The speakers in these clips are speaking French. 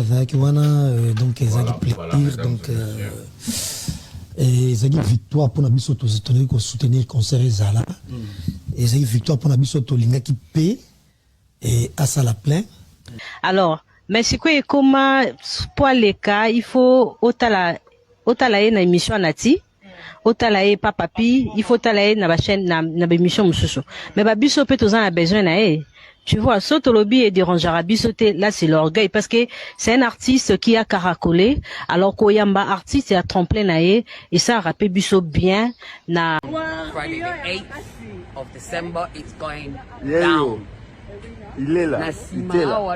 Zaki wana donc ezaki plaisir donc ezaki victoire pour la biso to soutenir concert ezala ezaki victoire pour la biso to lingaki pe et à ça la plein. Alors mais c'est quoi comment pour les cas il faut otala na émission nati otala e papa pi il faut otala na ba chaîne na émission mususu mais ba biso pe tozana besoin na e. Tu vois, Sotolobi et Dérangeara Bissoté, là c'est l'orgueil parce que c'est un artiste qui a caracolé, alors qu'Oyamba artiste est à tremplin naé et ça a rappelé Bisso bien na. Friday the 8th of December, it's going down. Il est là. Il est là.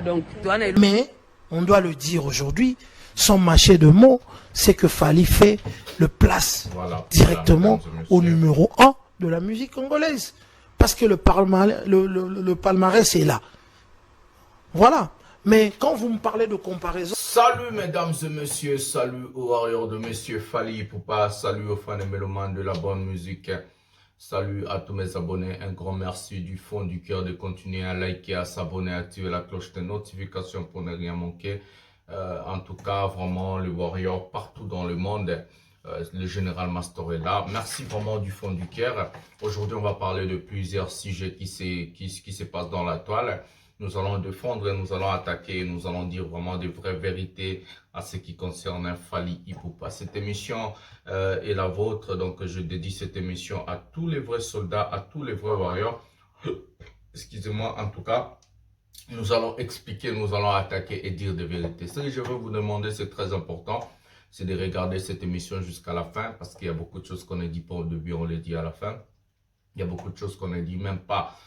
Mais on doit le dire aujourd'hui, sans mâcher de mots, c'est que Fally fait le place directement au numéro 1 de la musique congolaise. Parce que le palmarès est là. Voilà. Mais quand vous me parlez de comparaison... Salut mesdames et messieurs, salut aux warriors de monsieur Fally Ipupa, salut aux fans et mélomanes de la bonne musique, salut à tous mes abonnés, un grand merci du fond du cœur de continuer à liker, à s'abonner, à activer la cloche de notification pour ne rien manquer. En tout cas, vraiment, les warriors partout dans le monde. Le général Master est là. Merci vraiment du fond du cœur. Aujourd'hui, on va parler de plusieurs sujets qui se passent dans la toile. Nous allons défendre, nous allons attaquer, nous allons dire vraiment des vraies vérités à ce qui concerne Fally Ipupa. Cette émission est la vôtre, donc je dédie cette émission à tous les vrais soldats, à tous les vrais warriors. Excusez-moi, en tout cas, nous allons expliquer, nous allons attaquer et dire des vérités. Ce que je veux vous demander, c'est très important. C'est de regarder cette émission jusqu'à la fin parce qu'il y a beaucoup de choses qu'on ne dit pas au début, on les dit à la fin. Il y a beaucoup de choses qu'on ne dit même pas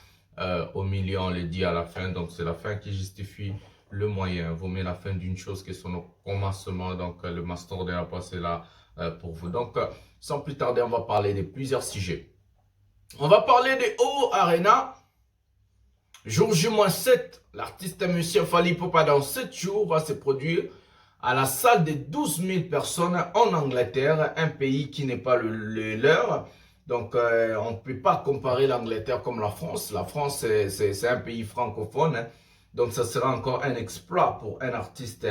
au milieu, on les dit à la fin. Donc c'est la fin qui justifie le moyen. Vous mettez la fin d'une chose qui est son commencement. Donc le master de la passe est là pour vous. Donc sans plus tarder, on va parler de plusieurs sujets. On va parler de OVO Arena. Jour J-7, l'artiste monsieur Fally Ipupa dans 7 jours va se produire à la salle de 12 000 personnes en Angleterre, un pays qui n'est pas le leur. Donc, on ne peut pas comparer l'Angleterre comme la France. La France, c'est un pays francophone. Hein. Donc, ça sera encore un exploit pour un artiste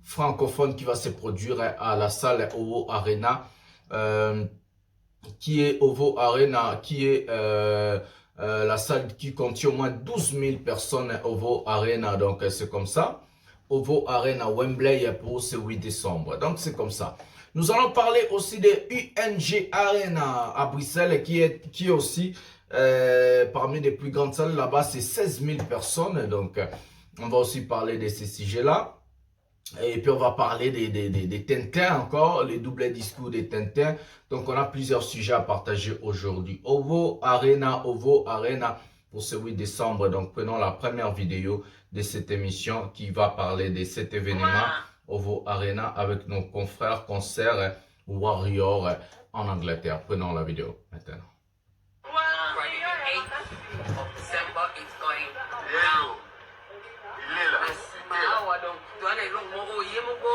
francophone qui va se produire à la salle OVO Arena, qui est OVO Arena, qui est la salle qui contient au moins 12 000 personnes OVO Arena. Donc, c'est comme ça. OVO Arena Wembley pour ce 8 décembre. Donc c'est comme ça. Nous allons parler aussi de UNG Arena à Bruxelles qui est aussi parmi les plus grandes salles là-bas. C'est 16 000 personnes. Donc on va aussi parler de ces sujets-là. Et puis on va parler des Tintins encore, les doubles discours des Tintins. Donc on a plusieurs sujets à partager aujourd'hui. OVO Arena pour ce 8 décembre. Donc prenons la première vidéo de cette émission qui va parler de cet événement OVO Arena avec nos confrères concerts Warriors en Angleterre. Prenons la vidéo maintenant. Friday the 8th of December, it's going down. Il est là. Awa donc toana elongo moko yemoko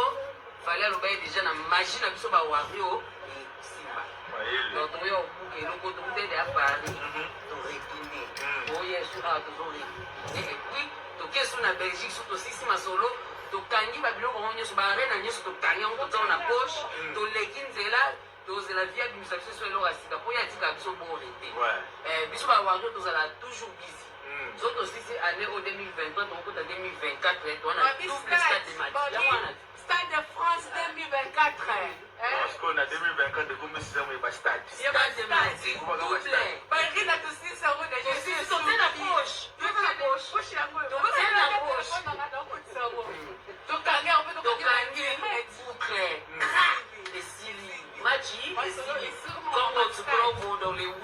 fallait aloba déjà na machine biso ba Wario simba. Donc toyo buke elongo to mutende à Paris to retourner. Oye sur a toujours. Et puis to kesu na Belgique surtout sisi masolo to kangi ba biloko nyoso ba arena nyoso to kangi on to na poche to lekinzela to zela via du service sur eloko asika po ya tika biso bon été. Biso ba Wario to zala toujours busy. Zoto sisi année au 2023 donc au 2024 on a double stade de match. Stade de France 2024. Parce qu'on a 2024 de comme si ça me pas stade. Stade de match. Double. Paris là tout si ça roule déjà. C'est sauter la poche. Tu veux la poche. Poche la poche. Tu veux la poche. Donc kangi on peut donc kangi boucle. Et Sili. Maji et Sili. Congo to Globo dans les 8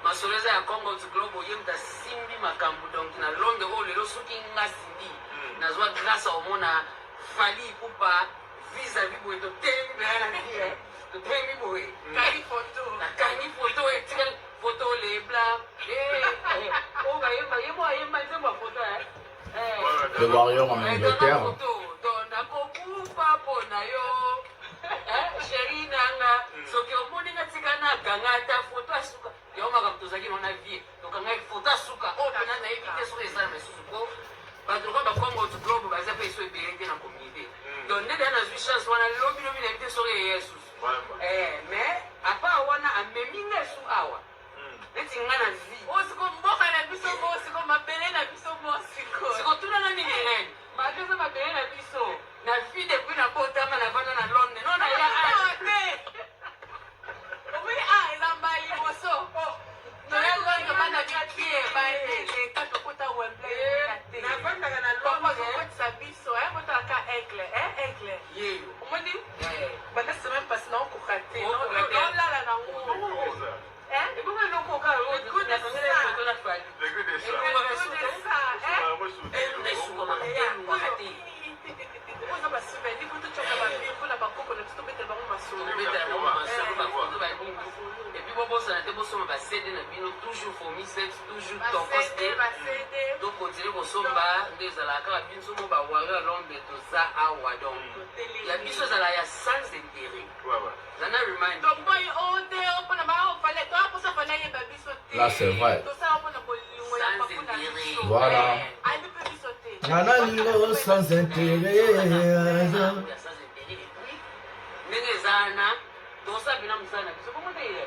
masoleza ya Congo to Globo yemta simbi makambu donc na londe o lelo soki nga simbi nazwa grâce au mona Fally Ipupa vis-à-vis boy to tembe na ndiye to tembe boy kani photo et tirel photo les blancs o ba yemba nzemba photo Le Warrior en Angleterre. dona ko pupa pona yo chérie nanga soki omoni nga tika na gangata photo asuka yo makamtozaki na vie donc ngai photo asuka o pena na éviter sur les armes sous ko ba droit ba Congo to Globo ba za pe so ebele te na communauté chance wana lobi lobi na bite soki yesu mais apa wana amemi ngesu awa neti nga na vie osiko mboka na biso mosiko mabele na biso mosiko sikotuna nini nini bakeza mabele na biso na vie depuis na botama na vanda na Londres non na ya obi ezamba liboso toyalonga bana bikie baele katokota Wembley navandaka na Londres Londres biso ayakotaka aigle aigle yeyo omoni banda semaine passée na okoka te Okoka te. olala nango ebonga nokoka oza basouvenir po totyaka bambie mpona bakoko na biso tobetela bango masolo epuis bobosana te bosomba basede na bino toujours fomisete toujours tokoste tokontinue kosomba nde ezalaka kaka biso mo bawari ya Londres toza awa donc ya biso ezala ya sans intérêt zana remind toboyi ote opona baofale toaposa fale yeba biso te Là, c'est vrai. tosala mpona bolingo ya sans bakuna intérêt biso Voilà. ayebi mpe biso te Nana lingo sans intérêt. ya sans intérêt epuis ndenge ezana tosabina mosala na biso bomoteye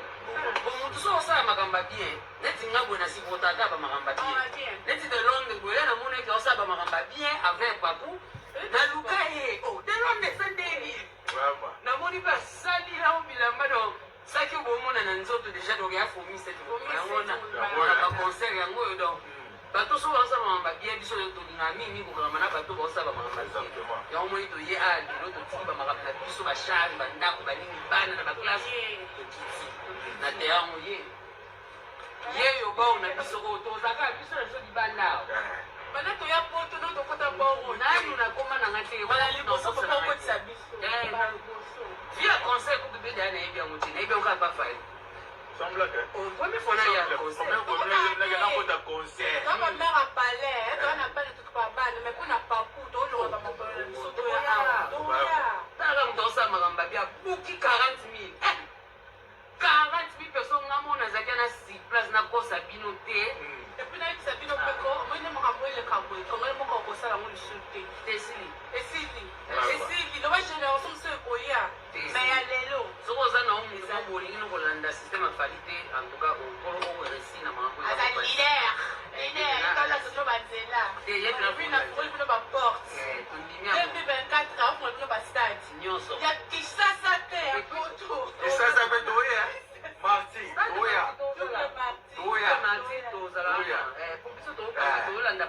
bomutu so osala makambo ya bien neti nga boye na sipotaka bamakambo ya bien neti de Londres boye na mona eke osala bamakambo ya bien avec papu naluka ye de Londres eza ndeni namoni mpe asali nao bilamba donc saki bomona na nzoto déjà donc ya fomise yango na baconcert yango oyo donc bato so bazosala bamakambo ya bien biso tolinga mingi kokangama na bato bazosala bamakambo ya bien yango moni toye a lelo totiki bamakambo na biso bashari bandako baningi bana na baklasse tokiti na te yango ye yo bao na biso oyo tozaka biso na biso libanda bana toya poto no tokota bongo nanu nakoma nanga te bala liboso papa okotisa biso via conseil kuku mpe deya nayebi yango te nayebi yango kaka bafali okomi fona ya toko ndaka palais toya na palais totoka bana mais kuna papu tooloka bamakola na biso toya talaka moto osala makambo abi abuki 40 000 personnes nga mona azalaki na 6 place nakosa bino te epuis nayebisa bino mpeko omoni makambo eleka boye kongole moko okosala yango lisusu te tesili esili loba génération moso ekoya mais ya lelo soki oza na omuza bolingi no kolanda systeme afali te antuka okolo okoresi na makambo aza lider etala soso banzela nakoli bino baporte tondimi 2024 aokola bino bastade nyonso ya kisasa te ya poto po biso tolanda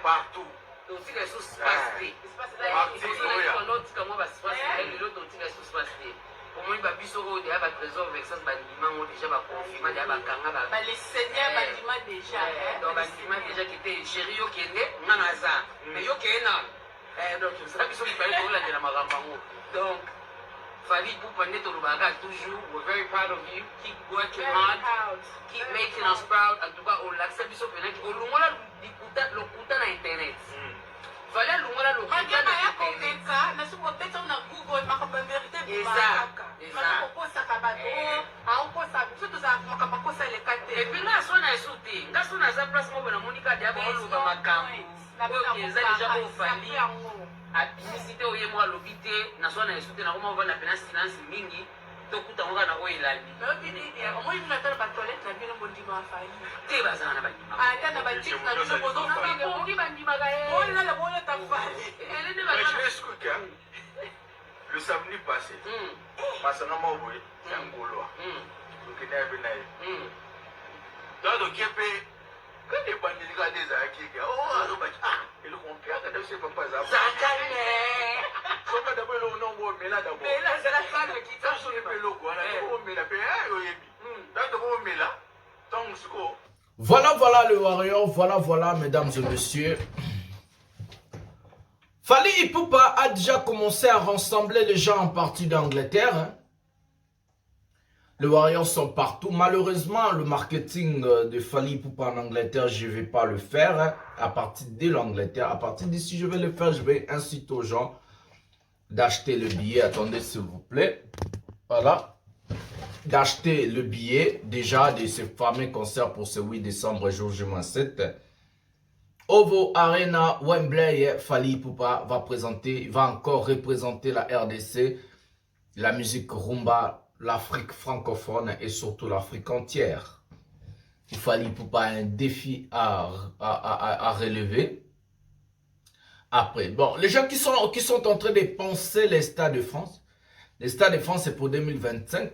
partout totika esusu space te otika mwa baspace lelo totika esusu space te omoni babiso oyo deya batrésor vexas bandimango déjà baconfirma deya bakanga baleseigneur bandima déjà donc bandima déjà kete chéri yokende nga naza mais yokende donc tosala biso mibale tolandela makambo yango donc Fally Ipupa nde tolobaka toujours we're very proud of you, keep working hard, keep making us proud. En tout cas olakisa biso penaki olungola lokuta na internet Fally alungola lokuta magema na ya internet komeka nasuku opesa na google makambo ya verité Eza. okosaka bato aokosa biso tozala makambo akosa eleka te epuis nga so na esu te nga so naza place moko na monika deya baoloba makambo oyo eza deja oyo Fally publicité oye moko alobi te nazwa na esu te nakoma ovanda pena silence mingi tokuta ngo kana oyo elandi omoi bino ata na batoilette na bino bondima ya Fally te bazala na bandima ata na batike na bino bakongi bandimaka bolala boleta Fally elende Le samedi passé, Masana Maoué, c'est un Gaulois. Donc il est venu. Dans le Képé, quand les bandits regardent des acquis, oh, il comprend que c'est pas ça. Comment d'abord le nom mais là d'abord. mais là c'est la femme qui Ça sur le pélo quoi, là mais là mais là donc score. Voilà, le Warrior. Voilà, mesdames et messieurs. Fally Ipupa a déjà commencé à rassembler les gens en partie d'Angleterre. Hein. Les Warriors sont partout. Malheureusement, le marketing de Fally Ipupa en Angleterre, je ne vais pas le faire. Hein. À partir de l'Angleterre, à partir d'ici, je vais le faire. Je vais inciter aux gens d'acheter le billet. Attendez, s'il vous plaît. Voilà. D'acheter le billet déjà de ce fameux concert pour ce 8 décembre, jour J-7. Ovo Arena, Wembley, Fally Ipupa va encore représenter la RDC, la musique rumba, l'Afrique francophone et surtout l'Afrique entière. Fally Ipupa a un défi à relever. Après, bon, les gens qui sont en train de penser les Stades de France, les Stades de France c'est pour 2025.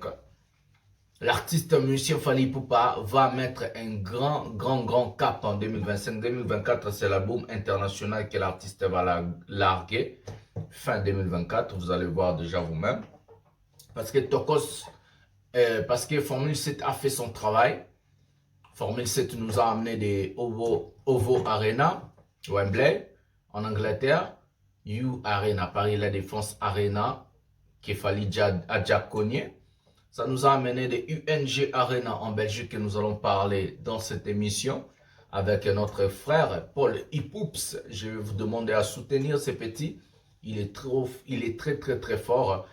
L'artiste musicien Fally Ipupa va mettre un grand cap en 2025. 2024, c'est l'album international que l'artiste va larguer. Fin 2024, vous allez voir déjà vous-même. Parce que parce que Formule 7 a fait son travail. Formule 7 nous a amené des Ovo Arena, Wembley, en Angleterre. U Arena, Paris La Défense Arena, qui Fally a déjà cogné. Ça nous a amené des UNG Arena en Belgique que nous allons parler dans cette émission avec notre frère Paul Ipoups. Je vais vous demander à soutenir ce petit. Il est très fort.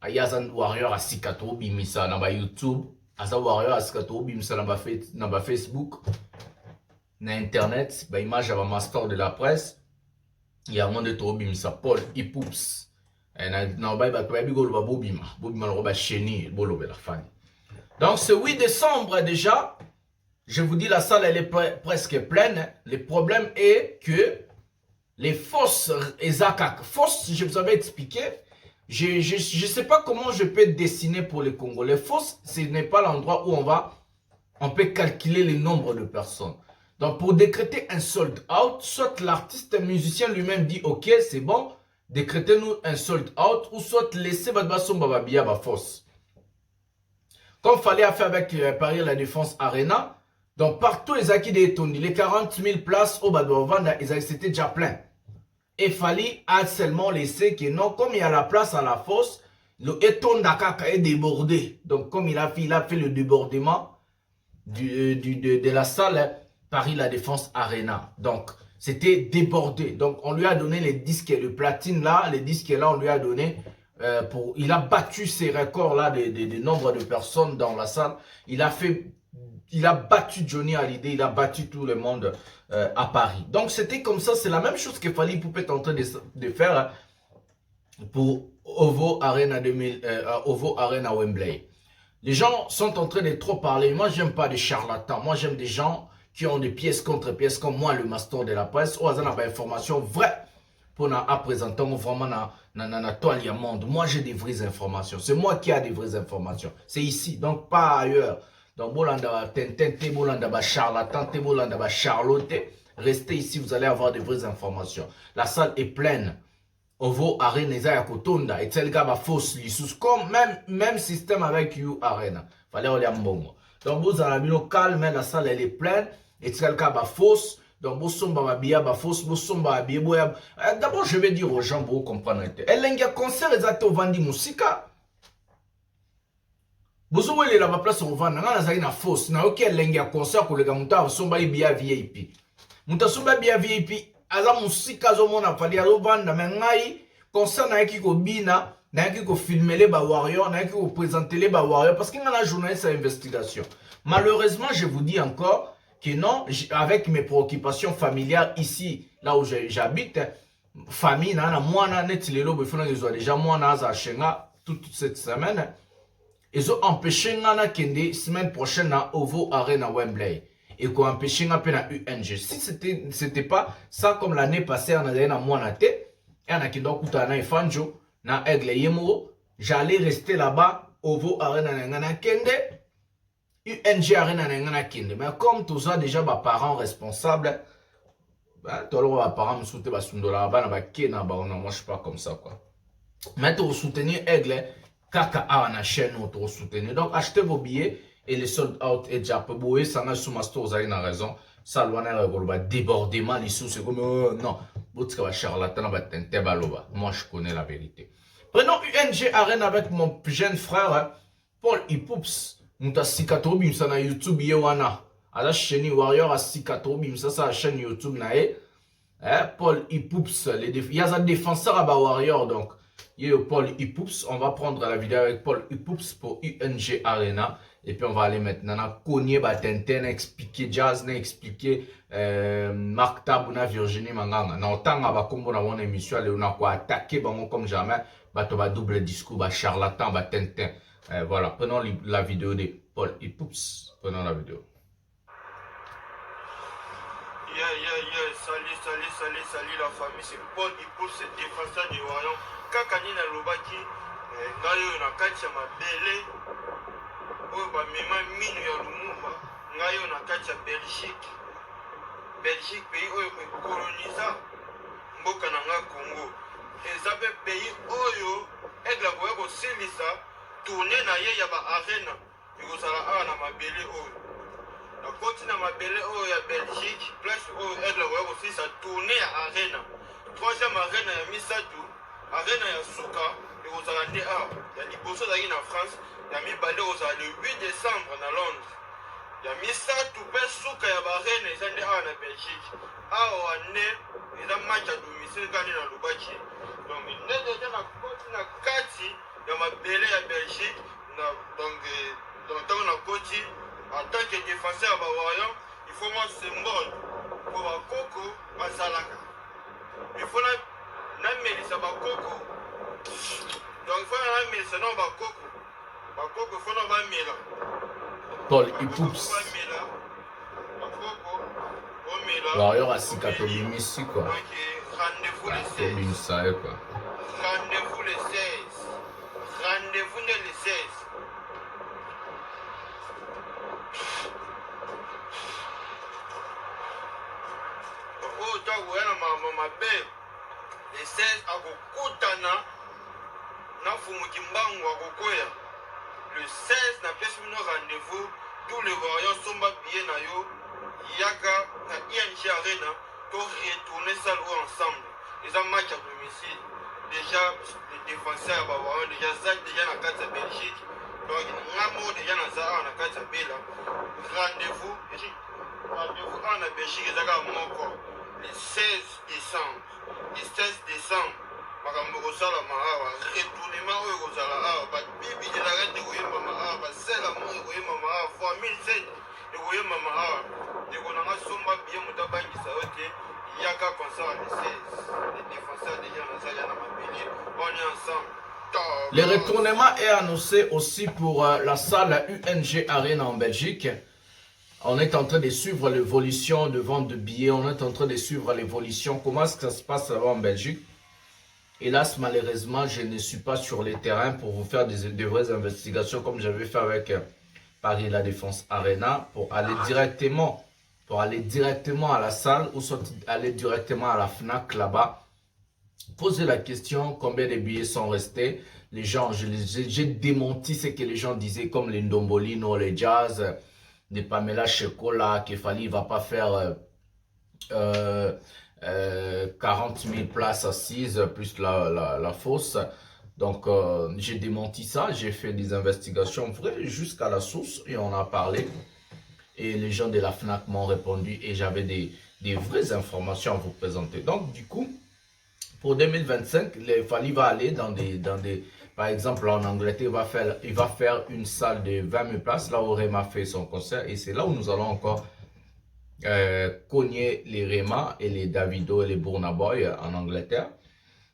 Yazan Warrior à Sikato Bimisa dans YouTube. Asa Warrior à Sikato Bimisa dans Facebook. Dans Internet. Image à master de la presse. Il y a un monde de Bimisa. Paul Ipoups. Donc ce 8 décembre déjà, je vous dis la salle elle est presque pleine. Le problème est que les fosses fosses, je vous avais expliqué, je ne sais pas comment je peux dessiner pour les Congolais. Fosses, ce n'est pas l'endroit où on peut calculer le nombre de personnes. Donc pour décréter un sold out, soit l'artiste musicien lui-même dit ok c'est bon, décrétez-nous un sold out ou soit laissez votre basson bababia ba force. Comme fallait faire avec Paris La Défense Arena, donc partout les acquis des Tondi, les 40 000 places au Badovanda, c'était déjà plein. Et Fally a seulement laissé que non, comme il y a la place à la fosse, le Eton Dakaka est débordé. Donc comme il a fait le débordement de la salle Paris La Défense Arena. Donc c'était débordé. Donc, on lui a donné les disques, le platine là, les disques là, on lui a donné il a battu ces records là de nombre de personnes dans la salle. Il a battu Johnny Hallyday, il a battu tout le monde à Paris. Donc, c'était comme ça, c'est la même chose que Fally Ipupa est en train de faire pour Ovo Arena Wembley. Les gens sont en train de trop parler. Moi, j'aime pas des charlatans. Moi, j'aime des gens qui ont des pièces contre pièces, comme moi, le master de la presse, ou ont des informations vraies pour nous présenter vraiment dans toile monde. Moi, j'ai des vraies informations. C'est moi qui ai des vraies informations. C'est ici, donc pas ailleurs. Donc, bolanda tentente, bolanda charlatan, bolanda charlotte. Restez ici, vous allez avoir des vraies informations. La salle est pleine. Ovo Arena ya kotonda et tel gars fausse lissus comme même système avec You Arena. Fallait aller à mbongo. Donc vous avez le calme, la salle elle est pleine et tel gars fausse. Donc vous somba bia fausse, vous somba bia boya. D'abord je vais dire aux gens pour comprendre. Elle a un concert exact au vandi musika. Vous avez la place au vandi, na zali na fausse. Na OK lenga concert ko le gars muta somba bia VIP. Muta somba bia VIP. Aza musika zo mona fali azo vanda mengai concert na yaki ko bina na yaki ko filmer les ba warrior na yaki ko présenter les ba warrior parce qu'il y a la journaliste à investigation. Malheureusement, je vous dis encore que non, avec mes préoccupations familiales ici là où j'habite, famille na moi na netilelo befona ils ont déjà moi na za chenga toute cette semaine. Ils ont empêché na kende semaine prochaine na Ovo Arena Wembley. Et qu'on empêche un peu dans UNG. Si c'était pas ça comme l'année passée, on a eu un mois na té, et on a qui donc na Ifanjo, na Aigle Yemo, j'allais rester là-bas, Ovo Arena na Kende, UNG Arena na Kende. Mais comme tout ça déjà mes parents responsables, toi là mes parents me soutiennent ba sundola ba na ba Kena ba on ne mange pas comme ça quoi. Mais tu soutenir Aigle, kaka a na chaîne tu soutenir. Donc achetez vos billets. Et les sold out et déjà peu beau ça n'a sous master vous avez raison ça loin va débordement les sous c'est comme non votre va charlatan va tenter baloba moi je connais la vérité. Prenons UNG Arena avec mon jeune frère Paul Ipoups muta sikato bim ça na YouTube yewana à la chaîne Warrior à sikato bim ça la chaîne YouTube na Paul Ipoups il y a un défenseur à Warrior donc Paul Ipoups, on va prendre la vidéo avec Paul Ipoups pour UNG Arena. Et puis on va aller maintenant à cogner Tintin, expliquer jazz, expliquer Marc Tabouna, Virginie Manganga. Dans le temps, on va comme on a émission, on a quoi attaquer comme jamais, tu vas double discours, charlatan, Tintin. Voilà, prenons la vidéo de Paul et Poups. Prenons la vidéo. Salut la famille, c'est Paul et Poups, c'est défenseur du royaume. Kakani na Lobaki, Ngayo na Katia Mabele, Oba Mema Minu ya Lumumba, Ngayo na Katia Belgique. Belgique, pays oyo colonisa mboka na nga Congo. Eza pe pays oyo egla boya ko silisa tourner na ye ya ba arena. Ikozala awa na mabele oyo. Na koti na mabele oyo ya Belgique, place oyo egla boya ko silisa tourner ya arena. Troisième arena ya Misatu, arena ya Suka, ikozala nde awa. Ya liboso zaki na France, ya mibale kozala le 8 décembre na Londres. Ya Misatu pe Suka ya barene eza nde awa na Belgique. Awa nde eza match ya domicile kani na Lubaki. Donc nde deja na koti na kati ya mabele ya Belgique. Donc tant na koti en tant que défenseur ya bawayan, il faut moi symbole pour bakoko bazalaka. Il faut na melisa bakoko. Donc il faut na melisa na bakoko. Bakoko il faut na bamela. Paul et Poups. Alors, il y aura 6 catholiques ici, quoi. Rendez-vous le 16. Quoi. Rendez-vous le 16. Rendez-vous le 16. Oh, tu as ma belle. Le 16, à Kokotana, na Fumukimbangu, à Kokoya. Le 16, na pièce de rendez-vous, tous les voyants sont bien na yo, Yaka, na ING Arena, pour retourner ça ensemble. Les un match à domicile. Déjà, les défenseurs, déjà, Zach, déjà, na carte de Belgique. Donc, Namo, déjà, na Zara, na carte de Bela. Rendez-vous, en Belgique, le 16 décembre. Le 16 décembre. Makambo kosala maawa retournement oyo kozala awa babibi ezalaka te koyemba maawa basela mo ekoyemba maawa fois 1007 ekoyemba maawa ndeko nanga somba bie moto abangisa yo te yaka concert le 16 les défenseurs déjà nazali na mabele on est ensemble. Le retournement est annoncé aussi pour la salle UNG Arena en Belgique. On est en train de suivre l'évolution de vente de billets, on est en train de suivre l'évolution, comment est-ce que ça se passe là-bas en Belgique. Hélas, malheureusement, je ne suis pas sur le terrain pour vous faire des vraies investigations comme j'avais fait avec Paris La Défense Arena pour aller directement à la salle ou soit aller directement à la FNAC là-bas. Poser la question combien de billets sont restés. Les gens, j'ai démenti ce que les gens disaient comme les Ndombolino, les Jazz, les Pamela Chekola, qu'il fallait, il va pas faire 40 000 places assises plus la fosse. Donc j'ai démenti ça, j'ai fait des investigations vraies jusqu'à la source et on a parlé et les gens de la FNAC m'ont répondu et j'avais des vraies informations à vous présenter. Donc du coup pour 2025 le Fally va aller dans des par exemple en Angleterre il va faire une salle de 20 000 places là où Rema fait son concert et c'est là où nous allons encore cogner les Rema et les Davido et les Burna Boy en Angleterre.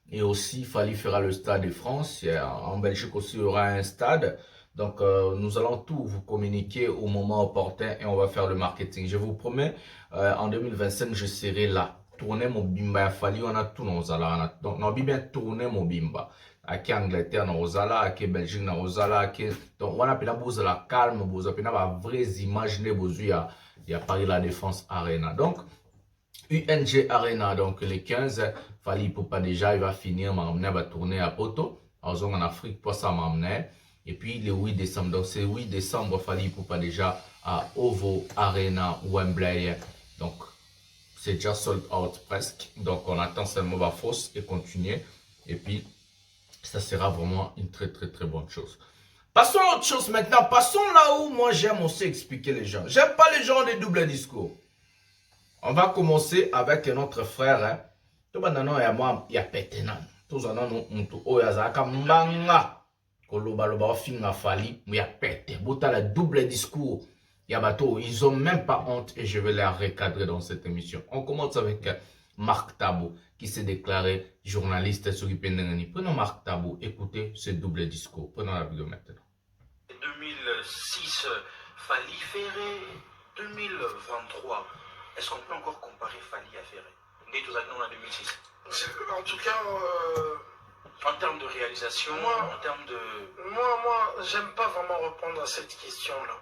Et aussi, Fally fera le Stade de France. En Belgique aussi, il y aura un stade. Donc, nous allons tout vous communiquer au moment opportun et on va faire le marketing. Je vous promets, en 2025, je serai là. Tourner mon bimba, Fally, on a tout dans Ozala. Donc, on a bien tourner mon bimba. Aki Angleterre, na Ozala, aki Belgique, na Ozala, aki... Donc, on a pu la calme, on a pu la vraie image, il y a Paris La Défense Arena. Donc, UNG Arena, donc les 15, Fally Ipupa déjà, il va finir, il va tourner à Poto, en Afrique, pour ça m'amener. Et puis le 8 décembre, donc c'est 8 décembre, Fally Ipupa déjà à Ovo Arena, Wembley. Donc, c'est déjà sold out presque. Donc, on attend seulement la fosse et continuer. Et puis, ça sera vraiment une très bonne chose. Passons à autre chose maintenant. Passons là où moi j'aime aussi expliquer les gens. J'aime pas les gens de double discours. On va commencer avec notre frère. Tout le monde il y a pétenan. Tout le monde il y a mbanga. Koloba film a fallu, mais il y a pété. Bota le double discours. Il y a bateau. Ils ont même pas honte et je vais les recadrer dans cette émission. On commence avec Marc Tabou qui s'est déclaré journaliste sur Ipendengani. Prenons Marc Tabou, écoutez ce double discours. Prenons la vidéo maintenant. 2006, Fali Ferré, 2023. Est-ce qu'on peut encore comparer Fali à Ferré? Dès tout ça, nous, en 2006. En tout cas, en termes de réalisation, en termes de... Moi, j'aime pas vraiment répondre à cette question-là.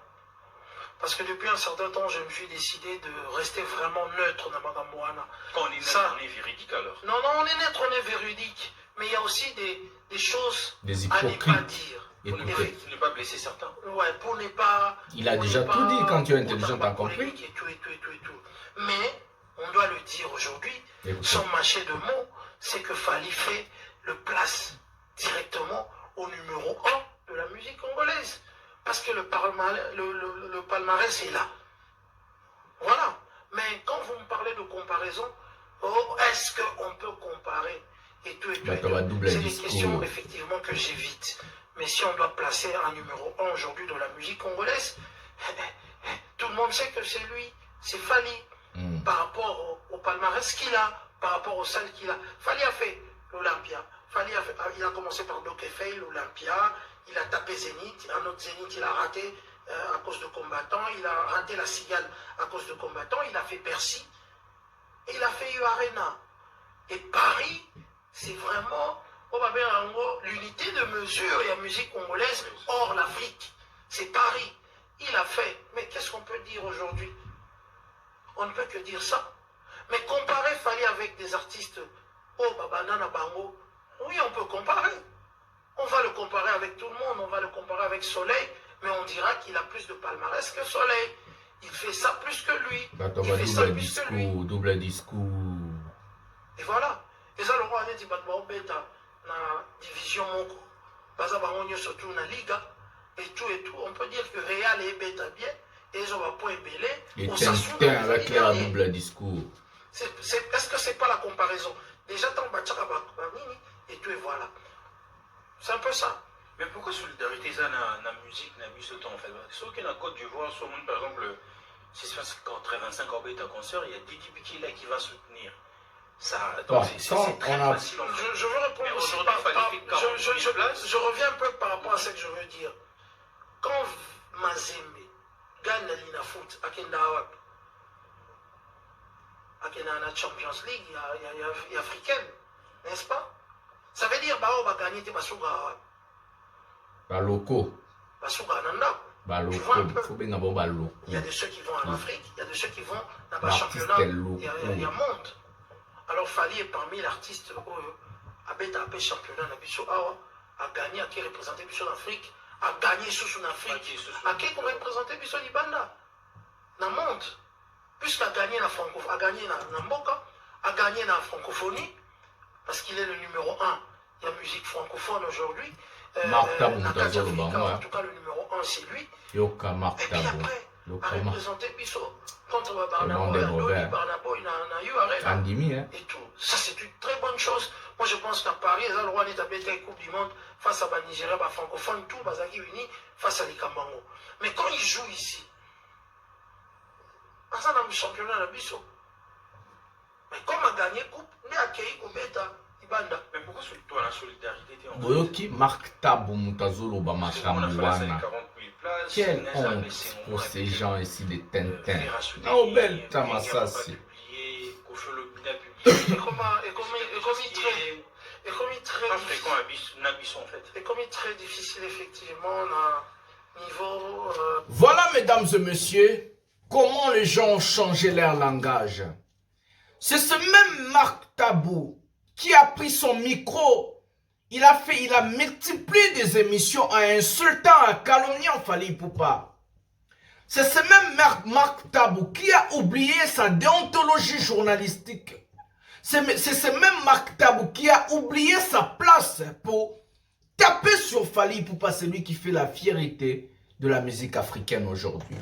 Parce que depuis un certain temps, je me suis décidé de rester vraiment neutre dans Magamboana. Quand on est neutre, on est véridique alors? Non, on est neutre, on est véridique. Mais il y a aussi des choses des à ne pas dire. Pour ne pas blesser certains. Ouais, pour ne pas... Il a déjà tout dit quand tu es intelligent, t'as compris. Et tout. Mais, on doit le dire aujourd'hui, son marché de mots, c'est que Fali fait le place directement au numéro 1 de la musique congolaise. Parce que le palmarès est là. Voilà. Mais quand vous me parlez de comparaison, est-ce qu'on peut comparer et tout. C'est des questions effectivement que j'évite. Mais si on doit placer un numéro 1 aujourd'hui dans la musique congolaise, tout le monde sait que c'est lui, c'est Fali. Par rapport au palmarès qu'il a, par rapport aux salles qu'il a. Fali a fait l'Olympia. Il a commencé par Doc Eiffel, l'Olympia. Il a tapé Zénith, un autre Zénith il a raté à cause de combattants, il a raté la Cigale à cause de combattants, il a fait Bercy, et il a fait U Arena. Et Paris, c'est vraiment l'unité de mesure et la musique congolaise hors l'Afrique. C'est Paris. Il a fait. Mais qu'est-ce qu'on peut dire aujourd'hui? On ne peut que dire ça. Mais comparer Fali avec des artistes, Babanana Bango, oui, on peut comparer. On va le comparer avec tout le monde, on va le comparer avec Soleil, mais on dira qu'il a plus de palmarès que Soleil. Il fait ça plus que lui. Il fait ça plus que lui. Double discours. Et voilà. Et ça, le roi a dit, la division Moko, surtout dans la Liga, et tout. On peut dire que Real est bêta bien, et ils ont un point belé. Et Tintin avec leur double discours. Est-ce que c'est pas la comparaison? Déjà, tant et tout, et voilà. C'est un peu ça. Mais pourquoi solidarité ça dans la musique, dans la musique en fait? Sauf que dans la Côte d'Ivoire, par exemple, si c'est 85 ans de concert, il y a Didi Biki là qui va soutenir. Ça, donc c'est très facile. Je veux répondre aussi je reviens un peu par rapport à ce que je veux dire. Quand Mazembe gagne la Lina Foot à Kendawak, à la Champions League, il y a africaine, n'est-ce pas? Ça veut dire on va gagner des Basuga. Baloko. Basuga Nanda. Baloko. Il y a de ceux qui vont en Afrique, il y a de ceux qui vont dans le championnat. Il y a monde. Alors Fali est parmi l'artiste à BTAP championnat a gagné, à qui représenté Bichon Afrique, a gagné sous en Afrique, à qui représenté Bichon Libanda. Dans le monde. Puisqu'il a gagné la francophonie, a gagné dans Mboka, a gagné dans la francophonie, parce qu'il est le numéro 1 de la musique francophone aujourd'hui. Marc Tabou, en tout cas, le numéro 1, c'est lui. Yoka Marc Et puis Tabou. après, a représenté Bisso contre Barnabo, il a eu Arena. Et tout. Ça, c'est une très bonne chose. Moi, je pense qu'à Paris, les Roi est à la Coupe du Monde face à Nigeria, francophone, tout, Bazaki uni face à l'Ikambango. Mais quand ils jouent ici, ça dans le championnat de Bisso. Mais comme on a gagné coupe, on a accueilli Koubeta, Ibanda. Mais pourquoi toi la solidarité Boyoki Marc Tabou Moutazolo Bamatambouana. Quelle honte pour ces gens ici de Tintin. Oh belle Tamassassi. Et comme il est très difficile effectivement niveau... Voilà mesdames et messieurs. Comment les gens ont changé leur langage. C'est ce même Marc Tabou qui a pris son micro. Il a multiplié des émissions en insultant, en calomniant Fali Poupa. C'est ce même Marc Tabou qui a oublié sa déontologie journalistique. C'est ce même Marc Tabou qui a oublié sa place pour taper sur Fali Poupa, celui qui fait la fierté de la musique africaine aujourd'hui.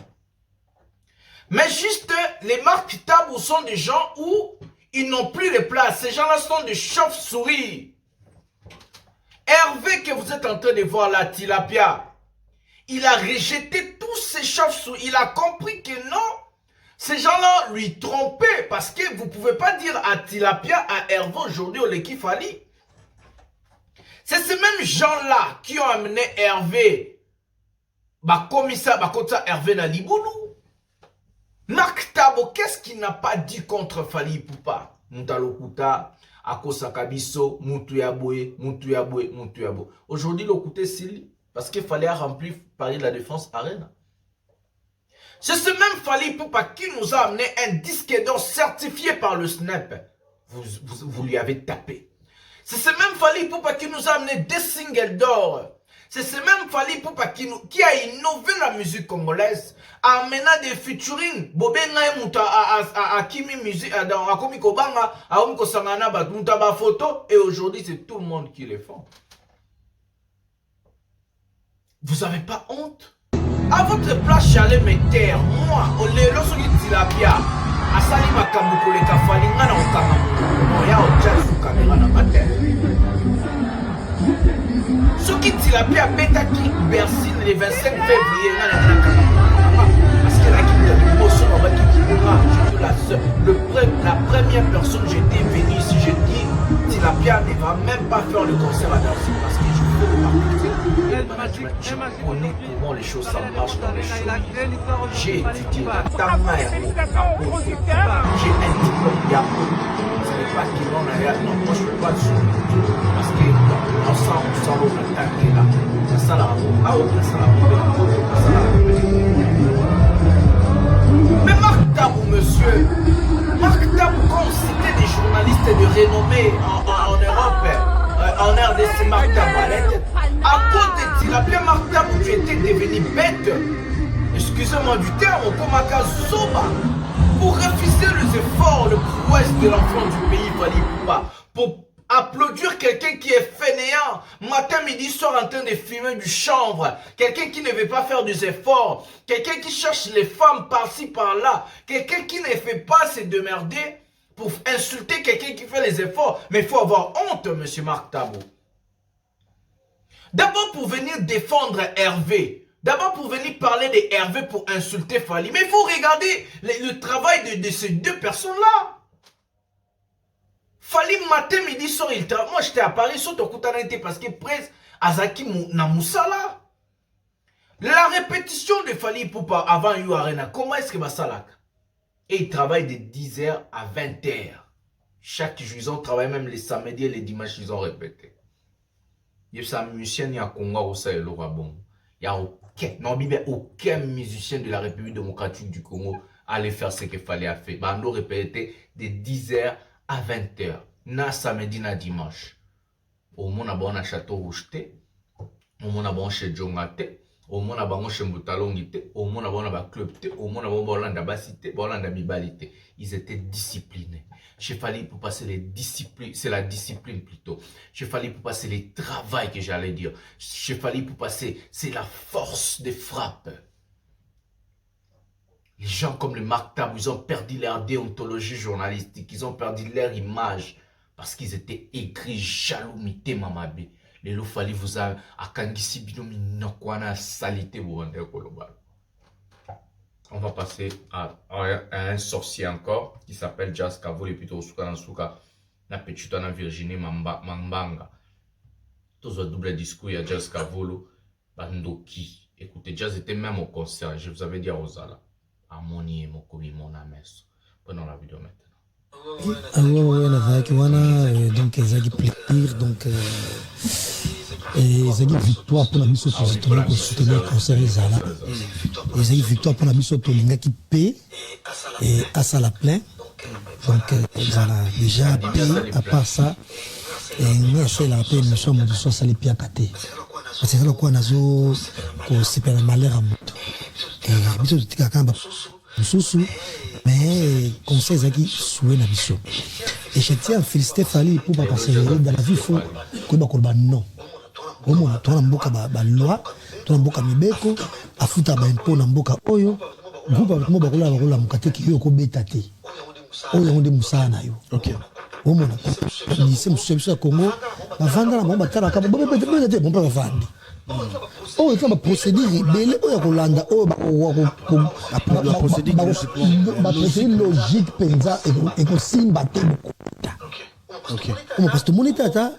Mais juste, les Marc Tabou sont des gens où ils n'ont plus de place. Ces gens-là sont des chauves-souris. Hervé l'extrait que vous êtes en train de voir là, Tilapia, il a rejeté tous ces chauves-souris. Il a compris que non, ces gens-là lui trompaient. Parce que vous ne pouvez pas dire à Tilapia, à Hervé aujourd'hui, au Leki Fali. C'est ces mêmes gens-là qui ont amené Hervé, commissaire, Hervé na Liboulou. Marc Tabo, qu'est-ce qu'il n'a pas dit contre Fali Poupa? Moutalokuta, Akosaka Biso, Moutouyaboue. Aujourd'hui, le côté Sili, parce qu'il fallait remplir Paris de la Défense Arena. C'est ce même Fali Poupa qui nous a amené un disque d'or certifié par le SNEP. Vous lui avez tapé. C'est ce même Fali Poupa qui nous a amené des singles d'or. C'est ce même Fali Poupa qui a innové la musique congolaise, a amené des featuring. Bobé Ngaye Mouta a Kimi musique, a Komi Kobanga, a Omiko Sangana, Mouta ba photo, et aujourd'hui c'est tout le monde qui les fait. Vous n'avez pas honte? À votre place, j'allais me taire. Moi, au lelo sur Tilapia, à Sali Makambuko le Kafali, Ngana Okamamu, Oya Ojasu Kamera na Mater. Ce qui Tilapia Betaki Bercy le 25 février, parce que là, qui est poisson, on va la première personne, j'étais venu ici, je dis, Tilapia ne va même pas faire le concert à Bercy, parce que je fais le marketing. Je connais comment les choses ça marche dans les choses. J'ai étudié la Tama et j'ai un diplôme Yako. Ce n'est pas qu'il en a. Non, moi je ne peux pas le soutenir. Parce que on sent l'eau attaquer là. C'est ça la raison. Ah oui, c'est ça la raison. Mais Marc Tabou, monsieur. Marc Tabou, quand on citait des journalistes de renommée en Europe. En RDC, Marc Tabou, à cause de Tilapia, Marc Tabou, tu étais devenu bête. Excusez-moi du terme, comme à Kazoba. Pour refuser les efforts, le prouesse de l'enfant du pays, Fali Poupa. Pour applaudir quelqu'un qui est fainéant, matin, midi, soir en train de fumer du chanvre. Quelqu'un qui ne veut pas faire des efforts. Quelqu'un qui cherche les femmes par-ci, par-là. Quelqu'un qui ne fait pas se démerder pour insulter quelqu'un qui fait les efforts. Mais il faut avoir honte, monsieur Marc Tabou. D'abord pour venir défendre Hervé. D'abord pour venir parler de Hervé pour insulter Fali. Mais il faut regarder le travail de ces deux personnes-là. Fali matin, midi, soir, il travaille. Moi, j'étais à Paris, surtout parce que presque Azaki Namoussala. La répétition de Fali Poupa avant You Arena, comment est-ce que va ça? Et il travaille de 10h à 20h. Chaque jour, ils ont travaillé, même les samedis et les dimanches, ils ont répété. Il y a un musicien qui a Congo, il y a aucun musicien de la République démocratique du Congo allait faire ce qu'il fallait faire. On a répété de 10h à 20h. Na samedi, na dimanche. Au moins, on a Château Rouge, au moins, on a chez Djongate, au moins, on a chez Moutalongite, au moins, on a Club T, au moins, on a Basité, on a Bibalité. Ils étaient disciplinés. J'ai fallu pour passer les disciplines, c'est la discipline plutôt. J'ai fallu pour passer les travail que j'allais dire. J'ai fallu pour passer, c'est la force des frappes. Les gens comme le Marc Tabou, ils ont perdu leur déontologie journalistique, ils ont perdu leur image parce qu'ils étaient aigris, jaloux, mité, mamabé. Les loups fallu vous a akangisi binomi nokwana salité burundais kolobal. On va passer à un sorcier encore qui s'appelle Jazz Kavolo et plutôt Souka na petite na Virginie Mambanga. Tous un double discours, il y a Jazz Kavolo, Bandoki. Écoutez, Jazz était même au concert, je vous avais dit à Rosala. Amoni et Mokobi, mon ames. Prenons la vidéo maintenant. Donc, Zagi plaisir, donc, Zagi victoire pour la mission pour soutenir le concert Zala. Zagi victoire pour la mission Tolinga qui paie et à ça la plein. Donc, Zala déjà paie, à part ça, et nous essayons la paix, nous sommes de soit les pieds à côté. Parce que c'est là qu'on a zo, qu'on s'est perdu malheur à moto. Et mission de Tikakamba, nous mais conseil Zagi souhait la mission. Et je tiens à féliciter Fali pour pas passer dans la vie, il faut que nous non. Au moins, tu as un boka loi, tu as un boka mibeko, à foutre un impôt dans boka oyo, groupe avec moi, barola mukate qui est au bétate. Oyo on de moussa na yo. Ok. au monde lycée mususu ya Congo bavanda na bango batalaka bon pe bavandi oyo eza baprocédure ebele oyo ya kolanda oyo baprocédure logique mpenza ekosimba te bokota parce que tomoni te ata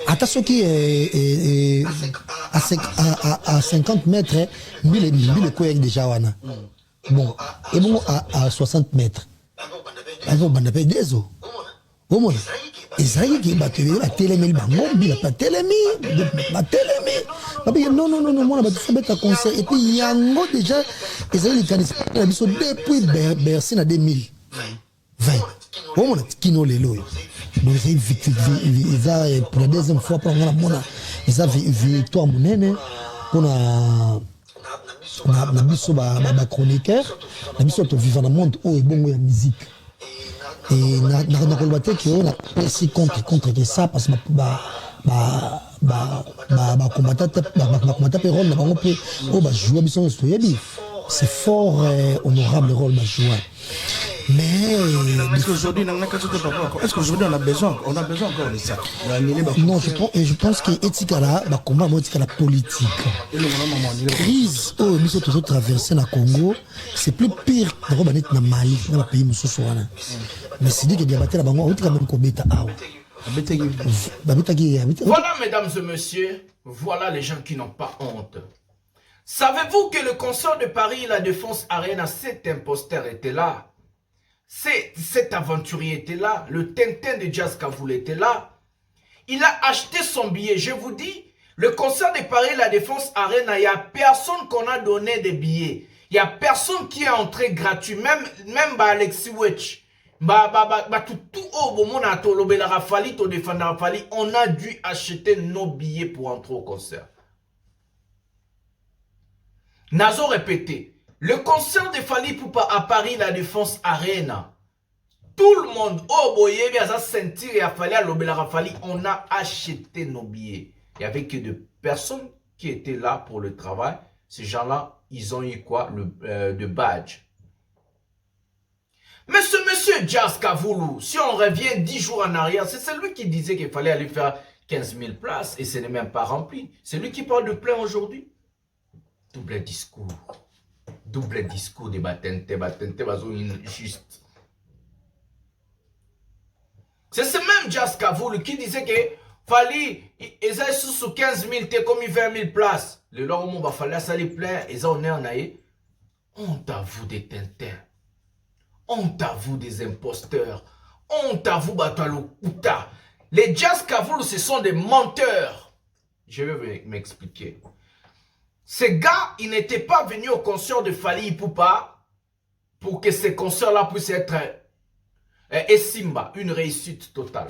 ata soki à 50 mètres mbila ekoyaki déjà wana bon ebongo à 60 mètres banda mpe dezo omona ezalaki bato ebele batelemeli bango mbila batelemi babi non mwana bato so beta concert et puis yango déjà ezali likanisi na biso depuis Bercy na 2020 omona kino lelo oyo donc eza pour la deuxième fois mpo nga namona eza victoire monene mpona na biso bachroniqueur na biso tovivant na monde oyo ebongo ya musique et nakoloba te ke oyo napesi contre ke ça parce que bakombata mpe rôle na bango mpe oyo bajoua biso nyonso toyebi c'est fort honorable rôle bajoua. Mais est-ce qu'aujourd'hui on a besoin encore de ça? Non, je pense que etikala ba combat etikala politique. Crise oh biso toujours traverser na Congo, c'est plus pire dans banet na Mali, dans pays mususu wana. Mais c'est dit que dia batela bango outika même ko beta awa. Voilà mesdames et messieurs, voilà les gens qui n'ont pas honte. Savez-vous que le concert de Paris, la Défense Arena, cet imposteur était là? Cet aventurier était là, le Tintin de Jazz Kavoul était là. Il a acheté son billet. Je vous dis, le concert de Paris, la Défense Arena, il n'y a personne qu'on a donné des billets. Il n'y a personne qui est entré gratuit. Même Alexis Wetch. On a dû acheter nos billets pour entrer au concert. Nazo répété. Le concert de Fally Ipupa à Paris, la Défense Arena. Tout le monde, oh boye, on a acheté nos billets. Il n'y avait que des personnes qui étaient là pour le travail. Ces gens-là, ils ont eu quoi? De badge. Mais ce monsieur Jazz Kavoulou, si on revient 10 jours en arrière, c'est celui qui disait qu'il fallait aller faire 15 000 places et ce n'est même pas rempli. C'est lui qui parle de plein aujourd'hui. Double discours. Double discours de Batente, juste. C'est ce même Jazz Kavoulou qui disait que Fally, ils ont sous 15 000, t'es comme 20 000 places. Le lors où on va falloir ça les plein, ils ont en aïe. Honte à vous des Tintins. Honte à vous des imposteurs. Honte à vous Batalokuta. Les Jazz Kavoulou, ce sont des menteurs. Je vais m'expliquer. Ces gars, ils n'étaient pas venus au concert de Fally Ipupa pour que ces concerts-là puissent être Simba, une réussite totale.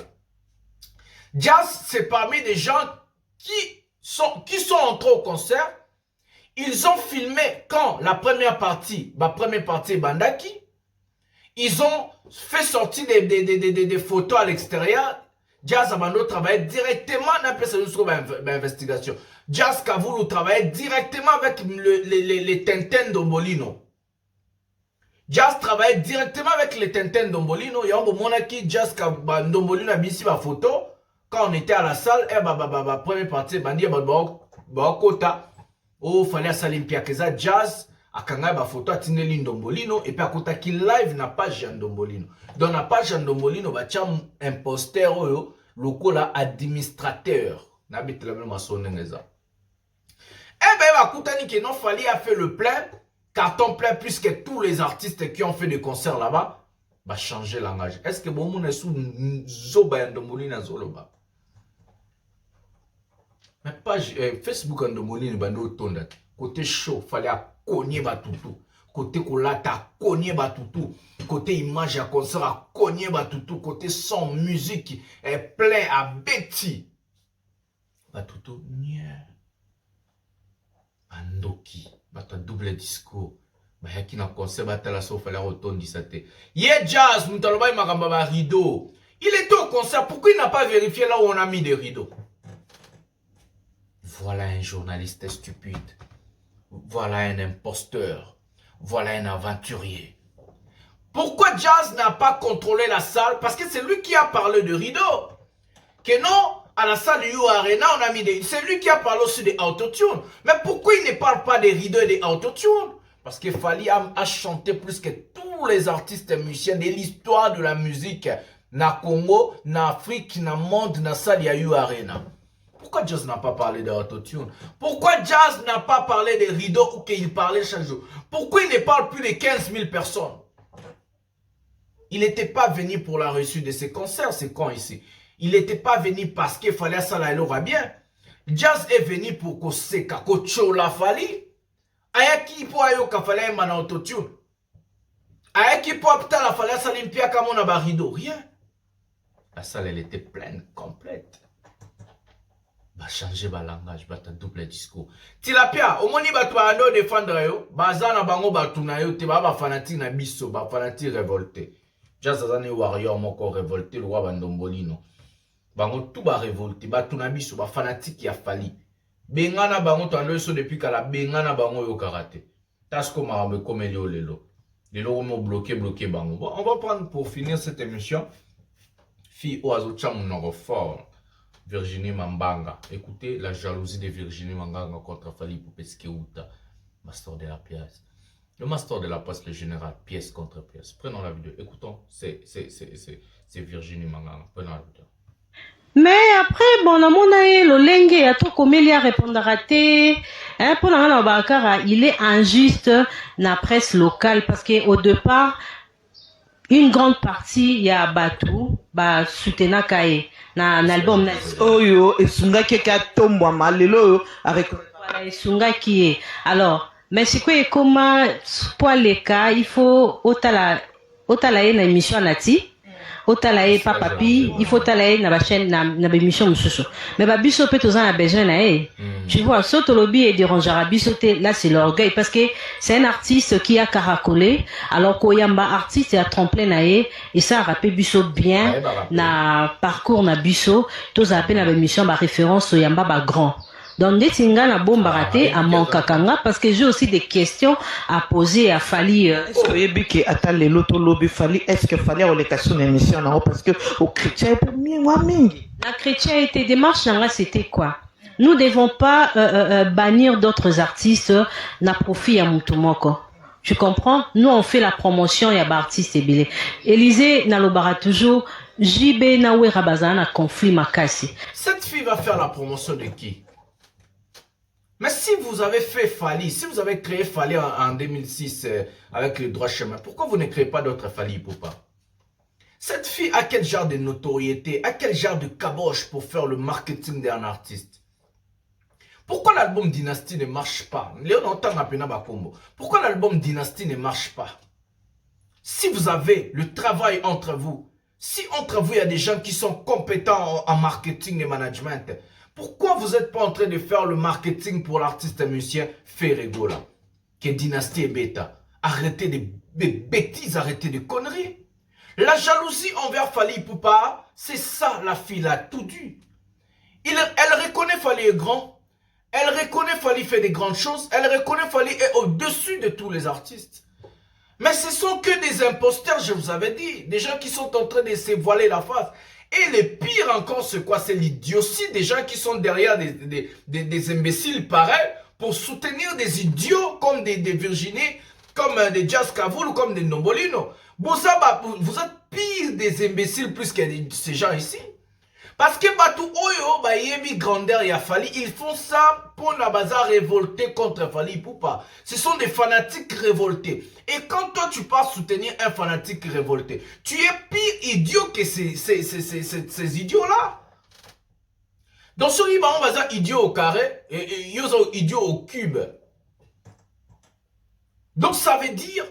Jazz, c'est parmi des gens qui sont entrés au concert. Ils ont filmé quand la première partie Bandaki. Ils ont fait sortir des photos à l'extérieur. Jazz Abando travaillait directement dans l'investigation. Jazz Kavoulou travaillait directement avec les Tintins d'Ombolino. Jazz travaillait directement avec les Tintins d'Ombolino. Il y a un moment qui Jazz d'Ombolino a mis ma photo. Quand on était à la salle, première partie, Bandi Kota. Oh, fallait Salimpia Keza Jazz. A Kanga ba photo a Tineli Ndombolino. Et puis à côté qui live n'a pas Jean Dombolino. Dans la page Jean Dombolino, bah tiens imposteur le là administrateur. N'habite la même à son neza. Eh ben, Koutani qui non Fally a fait le plein, carton plein, puisque tous les artistes qui ont fait des concerts là-bas, bah changer langage. Est-ce que bon monde est sous Zoba Ndombolino Zoloba? Mais page Facebook Ndombolino bando tonda. Côté show, fallait à cogner Batutu. Côté Kolata, cogner Batutu. Côté image à concert, à cogner Batutu. Côté son, musique, est plein à Betty. Batutu, yeah. Andoki, bata double discours. Bah, y'a qui n'a concert, bata la sauf, fallait retourner disate. Yeah, Jazz, Moutaloba, Magamba, rideau. Il était au concert, pourquoi il n'a pas vérifié là où on a mis des rideaux? Voilà un journaliste stupide. Voilà un imposteur. Voilà un aventurier. Pourquoi Jazz n'a pas contrôlé la salle? Parce que c'est lui qui a parlé de rideau. Que non, à la salle du Arena, on a mis des... C'est lui qui a parlé aussi des autotunes. Mais pourquoi il ne parle pas des rideaux et des autotunes? Parce que Fally a chanté plus que tous les artistes et musiciens de l'histoire de la musique. Na Congo, na Afrique, na monde, na salle du Arena. Pourquoi Jazz n'a pas parlé des autotunes? Pourquoi Jazz n'a pas parlé des rideaux ou qu'il parlait chaque jour? Pourquoi il ne parle plus de 15 000 personnes? Il n'était pas venu pour la reçue de ses concerts, c'est quand ici? Il n'était pas venu parce qu'il fallait ça là, il va bien. Jazz est venu pour que c'est que la Fally. Ayaki pour ayoka fallait un autotune. Ayaki pour apta la fallait ça limpia comme on a barido. Rien. La salle elle était pleine, complète. Bah changer ba langage, bah ta double discours. Tilapia, au moni ba toi ando défendre yo, bazana bango ba tuna yo te ba fanatique na biso, ba fanatique révolté. Jazz azane warrior moko révolté le roi bandombolino. Bango tout ba révolté, ba tuna biso ba fanatique ya Fally. Bengana bango to ando so depuis kala bengana bango yo karaté. Tas comme arme comme lelo lelo. Lelo mo bloqué bango. Bon, on va prendre pour finir cette émission. Fille oiseau chamunoro fort. Virginie Mambanga. Écoutez la jalousie de Virginie Mambanga contre Fally Ipupa, master de la pièce. Le master de la pièce, le général, pièce contre pièce. Prenons la vidéo. Écoutons, c'est Virginie Mambanga. Prenons la vidéo. Mais après, bon, na mona lo lenge ya to komeli a répondre raté. Hein, pour na bakara, il est injuste na presse locale parce que au départ, une grande partie ya batu ba soutena kae na album na oyo esunga keka tombwa malelo avec voilà esunga qui est. Alors, mais c'est quoi comment pour les cas, il faut otala na émission nati. Otalaye papa pi, il faut talaye na ba chaîne na émission mususu. Mais ba biso peut tous en besoin na eh. Tu vois, soto lobby et dérangera bisoté là c'est l'orgueil parce que c'est un artiste qui a caracolé alors qu'Oyamba artiste a tremplé na et ça a rappelé biso bien na parcours na biso tous a peine na émission ba référence Oyamba ba grand. Donc, Netinga na bomba raté à Mankakanga parce que j'ai aussi des questions à poser à Fally. Est-ce que Yébiki attend les loto lobby Fally? Est-ce que Fally a les questions d'émission parce que au chrétien est mieux moi mingi. La chrétienté démarche là c'était quoi? Nous devons pas bannir d'autres artistes na profit à Moutoumoko. Tu comprends? Nous on fait la promotion ya ba artiste ebele. Élysée nalobara toujours JB na we rabazana conflit makasi. Cette fille va faire la promotion de qui? Mais si vous avez fait Fally, si vous avez créé Fally en 2006 avec le droit chemin, pourquoi vous ne créez pas d'autres Fally Ipupa? Cette fille a quel genre de notoriété, a quel genre de caboche pour faire le marketing d'un artiste? Pourquoi l'album Dynasty ne marche pas? Pourquoi l'album Dynasty ne marche pas? Si vous avez le travail entre vous, si entre vous il y a des gens qui sont compétents en marketing et management, pourquoi vous n'êtes pas en train de faire le marketing pour l'artiste musicien Ferregola, qui est Dynasty et Beta? Arrêtez de bêtises, arrêtez de conneries. La jalousie envers Fally Ipupa, c'est ça la fille a tout dû. Elle reconnaît Fally est grand, elle reconnaît Fally fait des grandes choses, elle reconnaît Fally est au-dessus de tous les artistes. Mais ce sont que des imposteurs, je vous avais dit, des gens qui sont en train de se voiler la face. Et le pire encore, c'est quoi? C'est l'idiotie des gens qui sont derrière des imbéciles pareils pour soutenir des idiots comme des Virginie, comme des Jazz Kavoul ou comme des Nombolino. Vous êtes pire des imbéciles plus que ces gens ici. Parce que Batou Oyo, Yebi Grandeur et Fally, ils font ça pour la bazar révolter contre Fally Ipupa. Ce sont des fanatiques révoltés. Et quand toi tu pars soutenir un fanatique révolté, tu es pire idiot que ces idiots-là. Dans ce livre, on va dire idiot au carré et idiot au cube. Donc ça veut dire,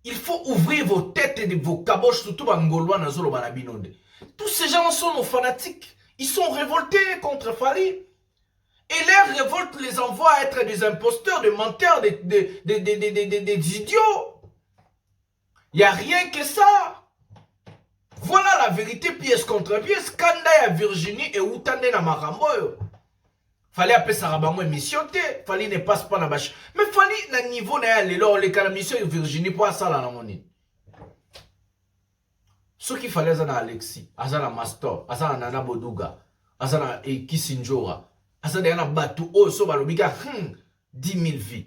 il faut ouvrir vos têtes et vos caboches, surtout Bangolwa Nazolo Banabinonde. Tous ces gens sont nos fanatiques. Ils sont révoltés contre Fally. Et leur révolte les envoie à être des imposteurs, des menteurs, des idiots. Il n'y a rien que ça. Voilà la vérité, pièce contre pièce. Kanda ya Virginie et Outande na Maramboyo. Fally appeler Sarabango émission te. Fally ne passe pas la bâche. Mais Fally na niveau na ya lelo, les mission Virginie pour ça la moni. Ce qu'il fallait, c'est Alexis, Azana Mastor, Azana Nana Boduga, Azana Kisinjora, Azana Batou, oh, so balobika, 10 000 vies,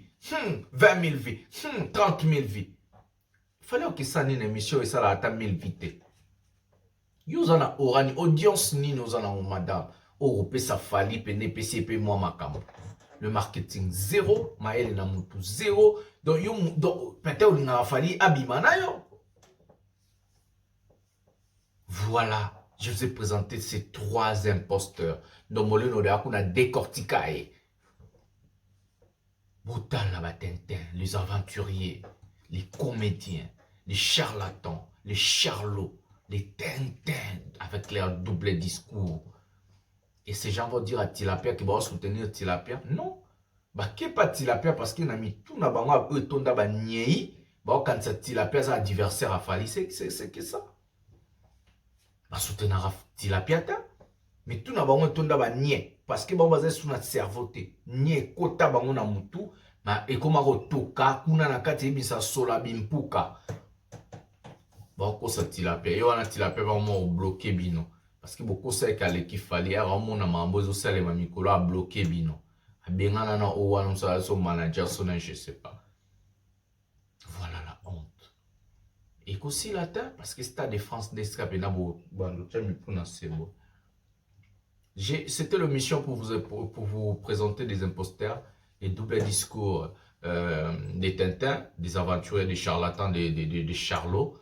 20 000 vies, 30 000 vies. Il fallait que ça ait une émission et ça la atteint 1000 vies. Vous avez une audience, nous avons madame, Europe, ça fallait, PCP, moi, ma cam. Le marketing zéro, Maël na mutu zéro, donc peut-être on a fallu abimana yo. Voilà, je vous ai présenté ces 3 imposteurs. Donc on a décortiqué. Boutal la Tintin, les aventuriers, les comédiens, les charlatans, les charlots, les Tintins avec leur double discours. Et ces gens vont dire à Tilapia qu'ils vont soutenir Tilapia. Non. Bah, qui pas Tilapia parce qu'il a mis tout dans le eux, tonda ba nyei. Bah, quand c'est Tilapia, c'est adversaire à Fali, c'est que ça. Bah, soutenir Tilapia, mais tout dans le tonda ba nyei. Parce que bah, basé sur notre cerveau, nyei, kota ba na mutu. Ma, et comme on toka, kuna na kati bisa sola bimpuka. Bah, ko sa Tilapia. Yo, na Tilapia, bah, on bloqué bino. Parce que beaucoup savent qu'il fallait vraiment na mambozo sale mamikolo a bloqué bino. Bengana na owa son manager son je sais pas. Voilà la honte. Et qu'aussi la terre parce que Stade de France d'escapé na bo bando tchami puna sebo. C'était la mission pour vous présenter des imposteurs, les doubles discours des Tintins, des aventuriers, des charlatans, des charlots.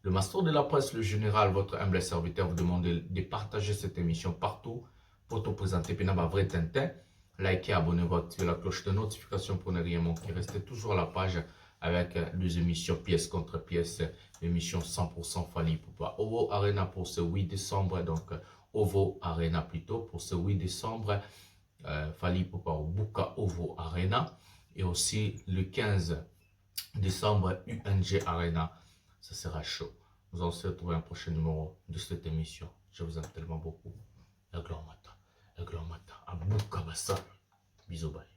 Le master de la presse, le général, votre humble serviteur, vous demande de partager cette émission partout pour te présenter Pénaba Vrai Tintin. Likez, abonnez-vous, activez la cloche de notification pour ne rien manquer. Restez toujours à la page avec les émissions pièce contre pièce, l'émission 100% Fali Poupa. Ovo Arena pour ce 8 décembre, donc Ovo Arena plutôt pour ce 8 décembre. Fali Poupa au Buka Ovo Arena. Et aussi le 15 décembre, UNG Arena. Ça sera chaud. Nous allons se retrouver un prochain numéro de cette émission. Je vous aime tellement beaucoup. Le grand matin. À Buka Bassa. Bisous, bye.